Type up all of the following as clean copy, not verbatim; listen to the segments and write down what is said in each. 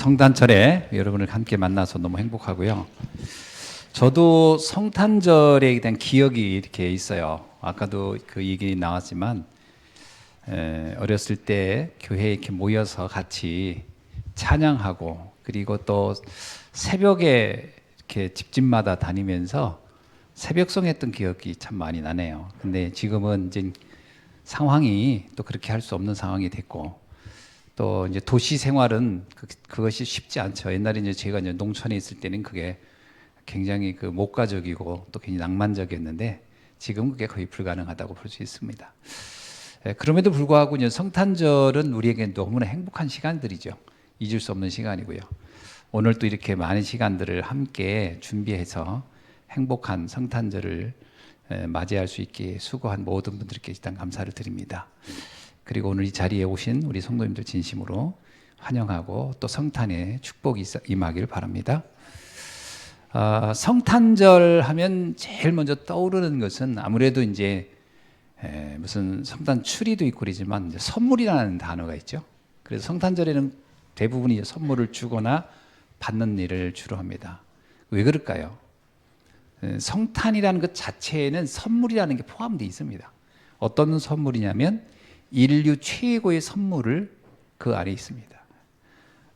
성탄절에 여러분을 함께 만나서 너무 행복하고요. 저도 성탄절에 대한 기억이 이렇게 있어요. 아까도 그 얘기 나왔지만 어렸을 때 교회에 이렇게 모여서 같이 찬양하고, 그리고 또 새벽에 이렇게 집집마다 다니면서 새벽송 했던 기억이 참 많이 나네요. 근데 지금은 이제 상황이 또 그렇게 할 수 없는 상황이 됐고, 또 이제 도시 생활은 그것이 쉽지 않죠. 옛날에 이제 제가 이제 농촌에 있을 때는 그게 굉장히 그 목가적이고 또 굉장히 낭만적이었는데, 지금 그게 거의 불가능하다고 볼 수 있습니다. 그럼에도 불구하고 이제 성탄절은 우리에게 너무나 행복한 시간들이죠. 잊을 수 없는 시간이고요. 오늘 또 이렇게 많은 시간들을 함께 준비해서 행복한 성탄절을 맞이할 수 있게 수고한 모든 분들께 일단 감사를 드립니다. 그리고 오늘 이 자리에 오신 우리 성도님들 진심으로 환영하고 또 성탄의 축복이 임하길 바랍니다. 성탄절 하면 제일 먼저 떠오르는 것은 아무래도 이제 무슨 성탄 추리도 있고 그러지만 이제 선물이라는 단어가 있죠. 그래서 성탄절에는 대부분이 선물을 주거나 받는 일을 주로 합니다. 왜 그럴까요? 성탄이라는 것 자체에는 선물이라는 게 포함되어 있습니다. 어떤 선물이냐면 인류 최고의 선물을 그 안에 있습니다.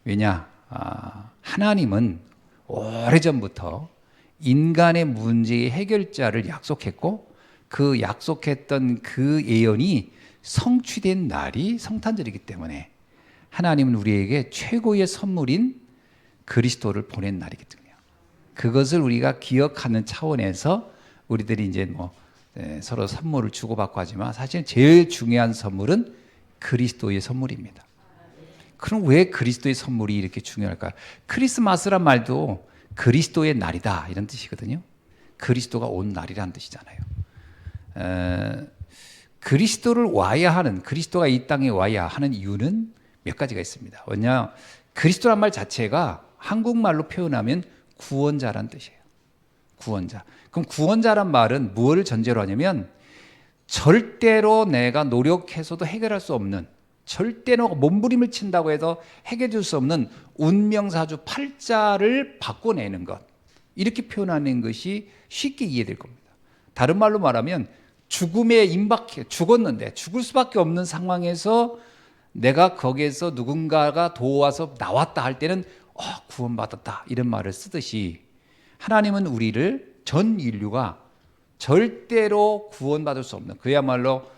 왜냐? 하나님은 오래전부터 인간의 문제의 해결자를 약속했고, 그 약속했던 그 예언이 성취된 날이 성탄절이기 때문에 하나님은 우리에게 최고의 선물인 그리스도를 보낸 날이거든요. 그것을 우리가 기억하는 차원에서 우리들이 이제 서로 선물을 주고받고 하지만, 사실 제일 중요한 선물은 그리스도의 선물입니다. 그럼 왜 그리스도의 선물이 이렇게 중요할까요? 크리스마스란 말도 그리스도의 날이다 이런 뜻이거든요. 그리스도가 온 날이라는 뜻이잖아요. 그리스도를 와야 하는, 그리스도가 이 땅에 와야 하는 이유는 몇 가지가 있습니다. 왜냐, 그리스도란 말 자체가 한국말로 표현하면 구원자란 뜻이에요. 구원자. 그럼 구원자란 말은 무엇을 전제로 하냐면, 절대로 내가 노력해서도 해결할 수 없는, 절대로 몸부림을 친다고 해서 해결해 줄 수 없는 운명사주 팔자를 바꿔내는 것, 이렇게 표현하는 것이 쉽게 이해될 겁니다. 다른 말로 말하면 죽음에 임박해 죽었는데 죽을 수밖에 없는 상황에서 내가 거기에서 누군가가 도와서 나왔다 할 때는 구원받았다 이런 말을 쓰듯이, 하나님은 우리를, 전 인류가 절대로 구원받을 수 없는, 그야말로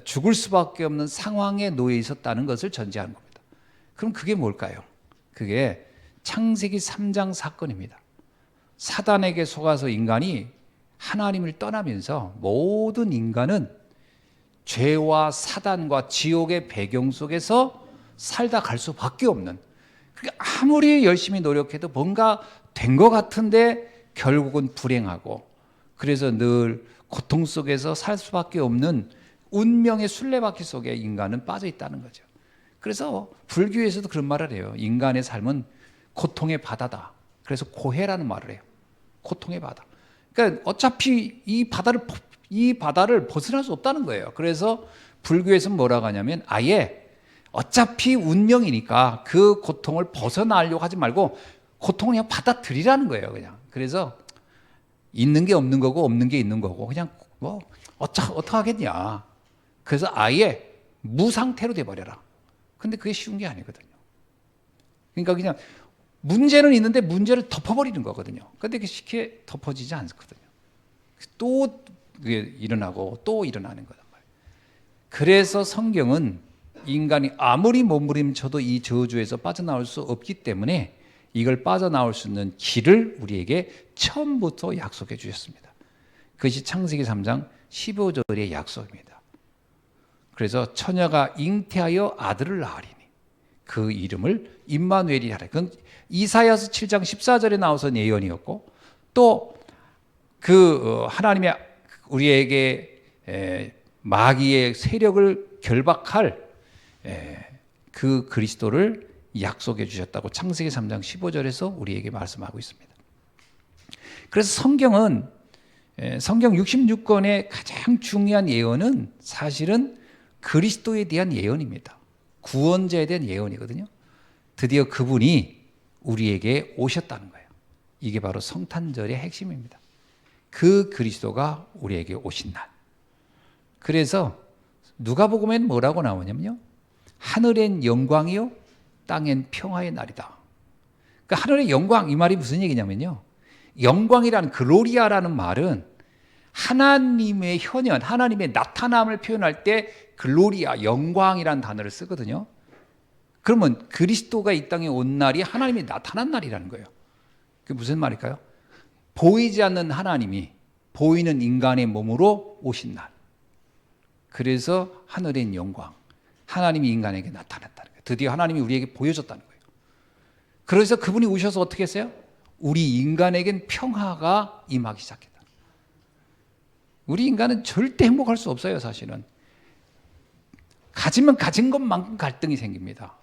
죽을 수밖에 없는 상황에 놓여 있었다는 것을 전제하는 겁니다. 그럼 그게 뭘까요? 그게 창세기 3장 사건입니다. 사단에게 속아서 인간이 하나님을 떠나면서 모든 인간은 죄와 사단과 지옥의 배경 속에서 살다 갈 수밖에 없는, 아무리 열심히 노력해도 뭔가 된 것 같은데 결국은 불행하고, 그래서 늘 고통 속에서 살 수밖에 없는 운명의 술래바퀴 속에 인간은 빠져 있다는 거죠. 그래서 불교에서도 그런 말을 해요. 인간의 삶은 고통의 바다다. 그래서 고해라는 말을 해요. 고통의 바다. 그러니까 어차피 이 바다를 벗어날 수 없다는 거예요. 그래서 불교에서는 뭐라고 하냐면, 아예 어차피 운명이니까 그 고통을 벗어나려고 하지 말고 고통을 그냥 받아들이라는 거예요. 그냥. 그래서 있는 게 없는 거고 없는 게 있는 거고, 그냥 어떡하겠냐. 그래서 아예 무상태로 돼버려라. 근데 그게 쉬운 게 아니거든요. 그러니까 그냥 문제는 있는데 문제를 덮어버리는 거거든요. 근데 그게 쉽게 덮어지지 않거든요. 또 그게 일어나고 또 일어나는 거란 말이에요. 그래서 성경은 인간이 아무리 몸부림쳐도 이 저주에서 빠져나올 수 없기 때문에 이걸 빠져나올 수 있는 길을 우리에게 처음부터 약속해 주셨습니다. 그것이 창세기 3장 15절의 약속입니다. 그래서 처녀가 잉태하여 아들을 낳으리니 그 이름을 임마누엘이라 하라. 그건 이사야서 7장 14절에 나와서 예언이었고, 또 하나님의 우리에게 마귀의 세력을 결박할 그 그리스도를 약속해 주셨다고 창세기 3장 15절에서 우리에게 말씀하고 있습니다. 그래서 성경 66권의 가장 중요한 예언은 사실은 그리스도에 대한 예언입니다. 구원자에 대한 예언이거든요. 드디어 그분이 우리에게 오셨다는 거예요. 이게 바로 성탄절의 핵심입니다. 그 그리스도가 우리에게 오신 날. 그래서 누가복음엔 뭐라고 나오냐면요, 하늘엔 영광이요 땅엔 평화의 날이다. 그러니까 하늘의 영광, 이 말이 무슨 얘기냐면요, 영광이라는 글로리아라는 말은 하나님의 현현, 하나님의 나타남을 표현할 때 글로리아, 영광이라는 단어를 쓰거든요. 그러면 그리스도가 이 땅에 온 날이 하나님이 나타난 날이라는 거예요. 그게 무슨 말일까요? 보이지 않는 하나님이 보이는 인간의 몸으로 오신 날. 그래서 하늘엔 영광, 하나님이 인간에게 나타났다는 거예요. 드디어 하나님이 우리에게 보여줬다는 거예요. 그래서 그분이 오셔서 어떻게 했어요? 우리 인간에겐 평화가 임하기 시작했다. 우리 인간은 절대 행복할 수 없어요, 사실은. 가지면 가진 것만큼 갈등이 생깁니다.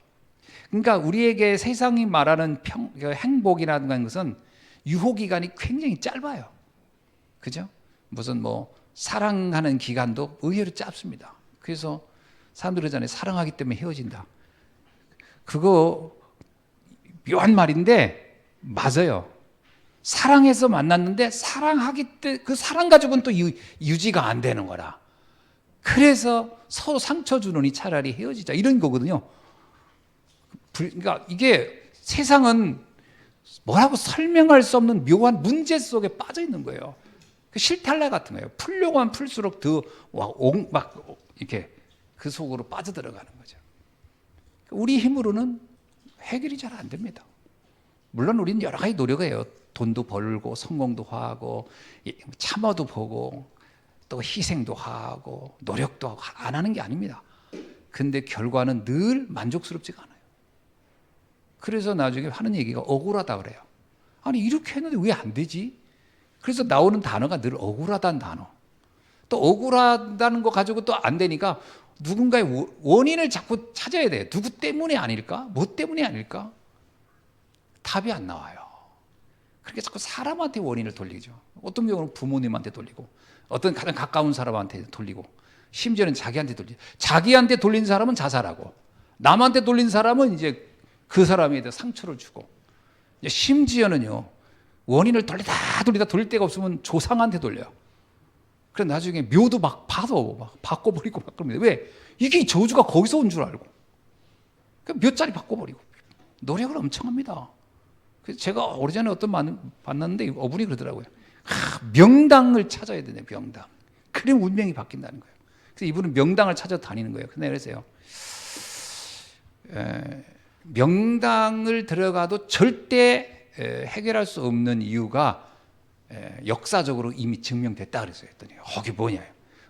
그러니까 우리에게 세상이 말하는 행복이라는 것은 유효기간이 굉장히 짧아요. 그죠? 무슨 사랑하는 기간도 의외로 짧습니다. 그래서 사람들이 그러잖아요. 사랑하기 때문에 헤어진다. 그거 묘한 말인데 맞아요. 사랑해서 만났는데 사랑하기 때 그 사랑 가지고는 또 유지가 안 되는 거라. 그래서 서로 상처 주느니 차라리 헤어지자, 이런 거거든요. 그러니까 이게 세상은 뭐라고 설명할 수 없는 묘한 문제 속에 빠져 있는 거예요. 실탈래 같은 거예요. 풀려고 하면 풀수록 더 막 이렇게 그 속으로 빠져들어가는 거죠. 우리 힘으로는 해결이 잘 안 됩니다. 물론 우리는 여러 가지 노력을 해요. 돈도 벌고 성공도 하고 참아도 보고 또 희생도 하고 노력도 하고 안 하는 게 아닙니다. 근데 결과는 늘 만족스럽지가 않아요. 그래서 나중에 하는 얘기가 억울하다 그래요. 아니 이렇게 했는데 왜 안 되지? 그래서 나오는 단어가 늘 억울하다는 단어. 또 억울하다는 거 가지고 또 안 되니까 누군가의 원인을 자꾸 찾아야 돼요. 누구 때문에 아닐까? 뭐 때문에 아닐까? 답이 안 나와요. 그렇게 자꾸 사람한테 원인을 돌리죠. 어떤 경우는 부모님한테 돌리고, 어떤 가장 가까운 사람한테 돌리고, 심지어는 자기한테 돌리죠. 자기한테 돌린 사람은 자살하고, 남한테 돌린 사람은 이제 그 사람에 대해 상처를 주고, 심지어는요, 원인을 돌리다 돌릴 데가 없으면 조상한테 돌려요. 그래서 나중에 묘도 막 봐도 막 바꿔버리고 막 그럽니다. 왜? 이게 저주가 거기서 온 줄 알고. 몇 자리 바꿔버리고. 노력을 엄청 합니다. 그래서 제가 오래전에 어떤 만났는데 어분이 그러더라고요. 명당을 찾아야 되네, 명당. 그럼 운명이 바뀐다는 거예요. 그래서 이분은 명당을 찾아 다니는 거예요. 근데 그래서요, 명당을 들어가도 절대 해결할 수 없는 이유가 역사적으로 이미 증명됐다 그랬어요. 했더니 그게 뭐냐,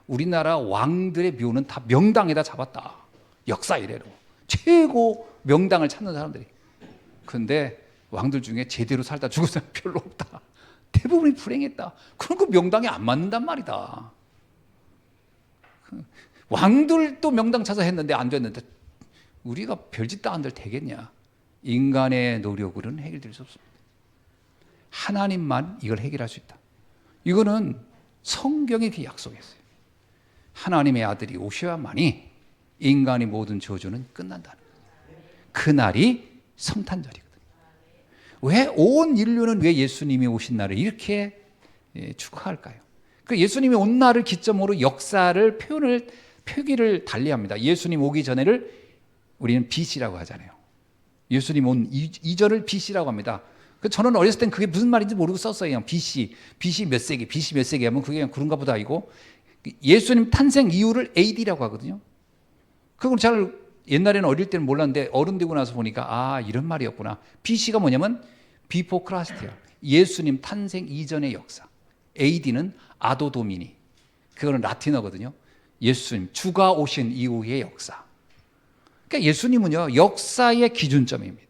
우리나라 왕들의 묘는 다 명당에다 잡았다. 역사 이래로 최고 명당을 찾는 사람들이. 근데 왕들 중에 제대로 살다 죽은 사람 별로 없다. 대부분이 불행했다. 그럼 그 명당에 안 맞는단 말이다. 왕들도 명당 찾아 했는데 안 됐는데 우리가 별짓 다 안들 되겠냐? 인간의 노력으로는 해결될 수 없습니다. 하나님만 이걸 해결할 수 있다. 이거는 성경이 그 약속했어요. 하나님의 아들이 오셔야만이 인간의 모든 저주는 끝난다는 거예요. 그날이 성탄절이거든요. 왜 온 인류는 왜 예수님이 오신 날을 이렇게 축하할까요? 그 예수님이 온 날을 기점으로 역사를 표기를 달리합니다. 예수님 오기 전에를 우리는 BC라고 하잖아요. 예수님 온 이전을 BC라고 합니다. 저는 어렸을 땐 그게 무슨 말인지 모르고 썼어요. 그냥 BC 몇 세기, BC 몇 세기 하면 그게 그냥 그런가 보다 이고, 예수님 탄생 이후를 AD라고 하거든요. 그걸 잘 옛날에는 어릴 때는 몰랐는데 어른 되고 나서 보니까 이런 말이었구나. BC가 뭐냐면 Before Christ야. 예수님 탄생 이전의 역사. AD는 아도 도미니. 그거는 라틴어거든요. 예수님 주가 오신 이후의 역사. 그러니까 예수님은요, 역사의 기준점입니다.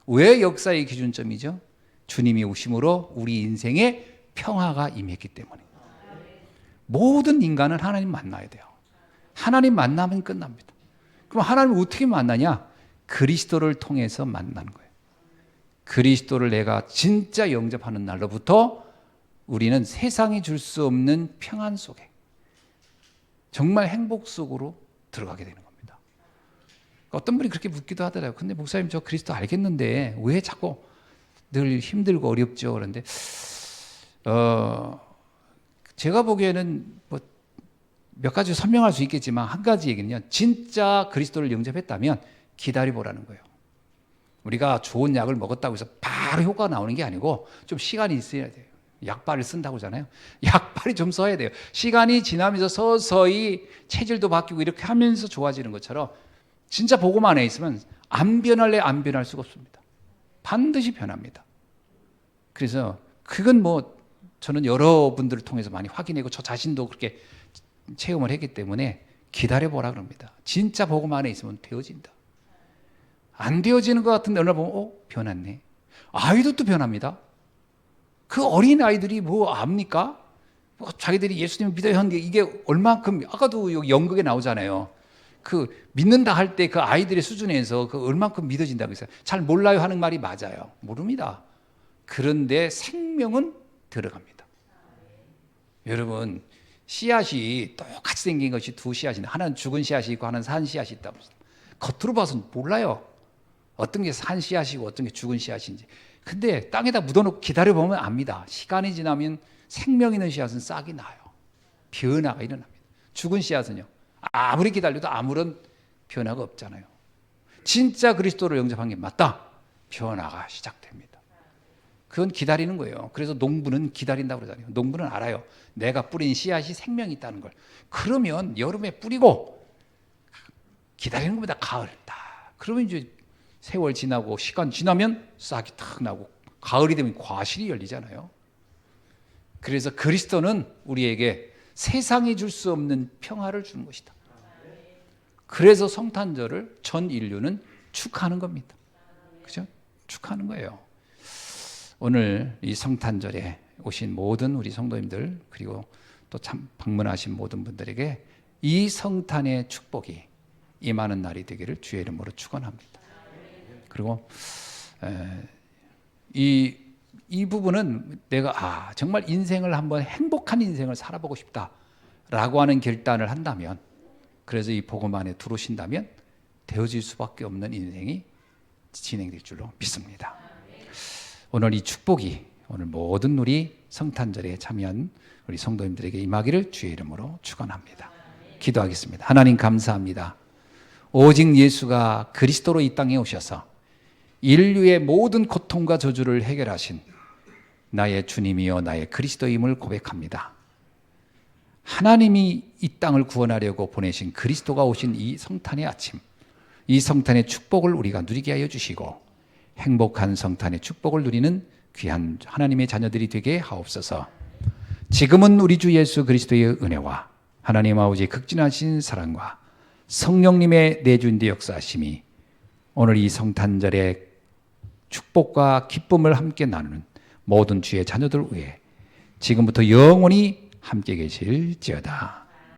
왜 역사의 기준점이죠? 주님이 오심으로 우리 인생에 평화가 임했기 때문에. 모든 인간은 하나님 만나야 돼요. 하나님 만나면 끝납니다. 그럼 하나님을 어떻게 만나냐? 그리스도를 통해서 만나는 거예요. 그리스도를 내가 진짜 영접하는 날로부터 우리는 세상이 줄 수 없는 평안 속에, 정말 행복 속으로 들어가게 되는 겁니다. 어떤 분이 그렇게 묻기도 하더라고요. 근데 목사님 저 그리스도 알겠는데 왜 자꾸 늘 힘들고 어렵죠? 그런데 제가 보기에는 뭐 몇 가지 설명할 수 있겠지만 한 가지 얘기는요. 진짜 그리스도를 영접했다면 기다려보라는 거예요. 우리가 좋은 약을 먹었다고 해서 바로 효과가 나오는 게 아니고 좀 시간이 있어야 돼요. 약발을 쓴다고 하잖아요. 약발이 좀 써야 돼요. 시간이 지나면서 서서히 체질도 바뀌고 이렇게 하면서 좋아지는 것처럼 진짜 복음 안에 있으면 안 변할래 안 변할 수가 없습니다. 반드시 변합니다. 그래서 그건 뭐 저는 여러분들을 통해서 많이 확인하고 저 자신도 그렇게 체험을 했기 때문에 기다려보라 그럽니다. 진짜 복음 안에 있으면 되어진다. 안 되어지는 것 같은데 어느 날 보면 변했네. 아이도 또 변합니다. 그 어린 아이들이 뭐 압니까? 자기들이 예수님을 믿어야 하는데 이게 얼만큼 아까도 여기 연극에 나오잖아요. 그 믿는다 할 때 그 아이들의 수준에서 그 얼만큼 믿어진다고 했어요. 잘 몰라요 하는 말이 맞아요. 모릅니다. 그런데 생명은 들어갑니다. 여러분 씨앗이 똑같이 생긴 것이 두 씨앗인데 하나는 죽은 씨앗이 있고 하나는 산 씨앗이 있다고 합니다. 겉으로 봐서는 몰라요. 어떤 게 산 씨앗이고 어떤 게 죽은 씨앗인지. 근데 땅에다 묻어놓고 기다려보면 압니다. 시간이 지나면 생명 있는 씨앗은 싹이 나요. 변화가 일어납니다. 죽은 씨앗은요. 아무리 기다려도 아무런 변화가 없잖아요. 진짜 그리스도를 영접한 게 맞다. 변화가 시작됩니다. 그건 기다리는 거예요. 그래서 농부는 기다린다고 그러잖아요. 농부는 알아요. 내가 뿌린 씨앗이 생명이 있다는 걸. 그러면 여름에 뿌리고 기다리는 겁니다. 가을 딱. 그러면 이제 세월 지나고 시간 지나면 싹이 탁 나고 가을이 되면 과실이 열리잖아요. 그래서 그리스도는 우리에게 세상이 줄 수 없는 평화를 주는 것이다. 그래서 성탄절을 전 인류는 축하하는 겁니다. 그죠? 축하하는 거예요. 오늘 이 성탄절에 오신 모든 우리 성도님들 그리고 또 참 방문하신 모든 분들에게 이 성탄의 축복이 임하는 날이 되기를 주의 이름으로 축원합니다. 그리고 이 부분은 내가 정말 인생을 한번 행복한 인생을 살아보고 싶다라고 하는 결단을 한다면 그래서 이 복음 안에 들어오신다면 되어질 수밖에 없는 인생이 진행될 줄로 믿습니다. 오늘 이 축복이 오늘 모든 우리 성탄절에 참여한 우리 성도님들에게 임하기를 주의 이름으로 축원합니다. 기도하겠습니다. 하나님 감사합니다. 오직 예수가 그리스도로 이 땅에 오셔서 인류의 모든 고통과 저주를 해결하신 나의 주님이요 나의 그리스도임을 고백합니다. 하나님이 이 땅을 구원하려고 보내신 그리스도가 오신 이 성탄의 아침, 이 성탄의 축복을 우리가 누리게 하여 주시고 행복한 성탄의 축복을 누리는 귀한 하나님의 자녀들이 되게 하옵소서. 지금은 우리 주 예수 그리스도의 은혜와 하나님 아버지의 극진하신 사랑과 성령님의 내주인의 역사하심이 오늘 이 성탄절의 축복과 기쁨을 함께 나누는 모든 주의 자녀들 위해 지금부터 영원히 함께 계실지어다.